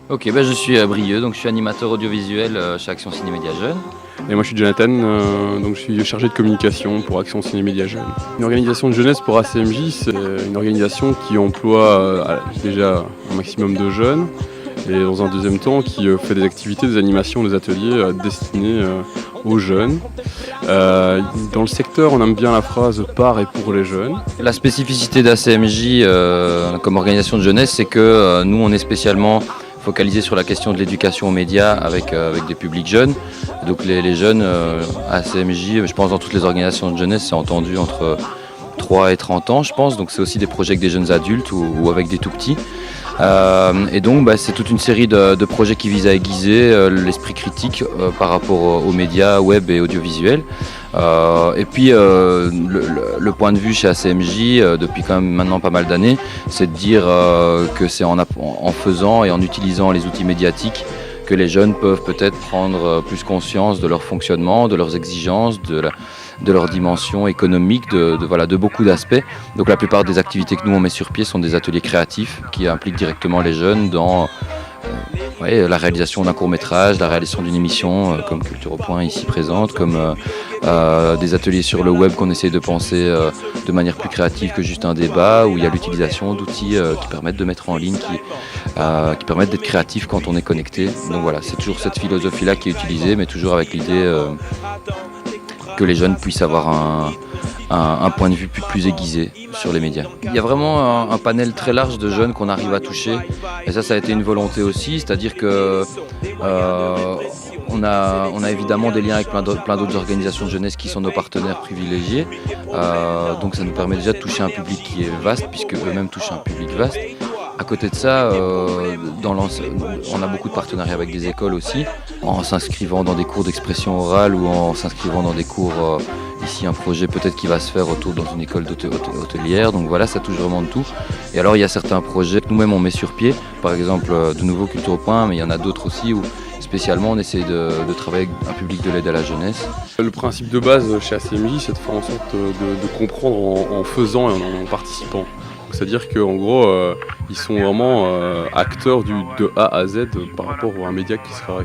Ok, je suis Brieux, donc je suis animateur audiovisuel chez Action Ciné Média Jeunes. Et moi je suis Jonathan, donc je suis chargé de communication pour Action Ciné Média Jeunes. Une organisation de jeunesse pour ACMJ, c'est une organisation qui emploie déjà un maximum de jeunes et dans un deuxième temps qui fait des activités, des animations, des ateliers destinés aux jeunes. Dans le secteur, on aime bien la phrase « par et pour les jeunes ». La spécificité d'ACMJ comme organisation de jeunesse, c'est que nous on est spécialement focalisé sur la question de l'éducation aux médias avec des publics jeunes. Donc les jeunes ACMJ, je pense dans toutes les organisations de jeunesse, c'est entendu entre 3 et 30 ans je pense, donc c'est aussi des projets avec des jeunes adultes ou avec des tout petits. Et donc c'est toute une série de projets qui visent à aiguiser l'esprit critique par rapport aux médias web et audiovisuels. Et puis le point de vue chez ACMJ depuis quand même maintenant pas mal d'années, c'est de dire que c'est en faisant et en utilisant les outils médiatiques que les jeunes peuvent peut-être prendre plus conscience de leur fonctionnement, de leurs exigences, de leur dimension économique, de beaucoup d'aspects. Donc la plupart des activités que nous on met sur pied sont des ateliers créatifs qui impliquent directement les jeunes dans la réalisation d'un court-métrage, la réalisation d'une émission comme Culture au Point ici présente, comme des ateliers sur le web qu'on essaie de penser de manière plus créative que juste un débat, où il y a l'utilisation d'outils qui permettent de mettre en ligne, qui permettent d'être créatifs quand on est connecté. Donc voilà, c'est toujours cette philosophie-là qui est utilisée, mais toujours avec l'idée que les jeunes puissent avoir un point de vue plus aiguisé sur les médias. Il y a vraiment un panel très large de jeunes qu'on arrive à toucher, et ça a été une volonté aussi, c'est-à-dire que on a évidemment des liens avec plein d'autres organisations de jeunesse qui sont nos partenaires privilégiés, donc ça nous permet déjà de toucher un public qui est vaste, puisque eux-mêmes touchent un public vaste. À côté de ça, on a beaucoup de partenariats avec des écoles aussi, en s'inscrivant dans des cours d'expression orale ou en s'inscrivant dans des cours, ici un projet peut-être qui va se faire autour dans une école hôtelière, donc voilà, ça touche vraiment de tout. Et alors il y a certains projets que nous-mêmes on met sur pied, par exemple de nouveau Culture au Point, mais il y en a d'autres aussi où spécialement on essaie de travailler avec un public de l'aide à la jeunesse. Le principe de base chez ACMJ, c'est de faire en sorte de comprendre en faisant et en participant. C'est-à-dire qu'en gros, ils sont vraiment acteurs de A à Z par rapport à un média qui sera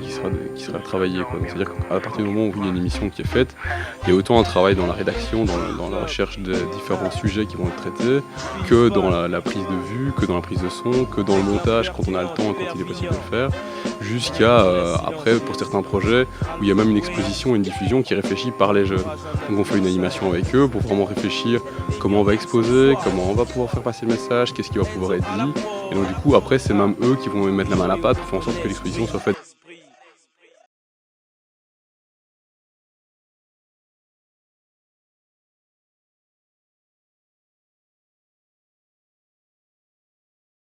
travaillé. C'est-à-dire qu'à partir du moment où il y a une émission qui est faite, il y a autant un travail dans la rédaction, dans la recherche de différents sujets qui vont être traités, que dans la prise de vue, que dans la prise de son, que dans le montage quand on a le temps et quand il est possible de le faire, jusqu'à après pour certains projets où il y a même une exposition, une diffusion qui est réfléchie par les jeunes. Donc on fait une animation avec eux pour vraiment réfléchir comment on va exposer, comment on va pouvoir faire passer le message, qu'est-ce qui va pouvoir être dit. Et donc du coup après c'est même eux qui vont mettre la main à la pâte pour faire en sorte que l'exposition soit faite.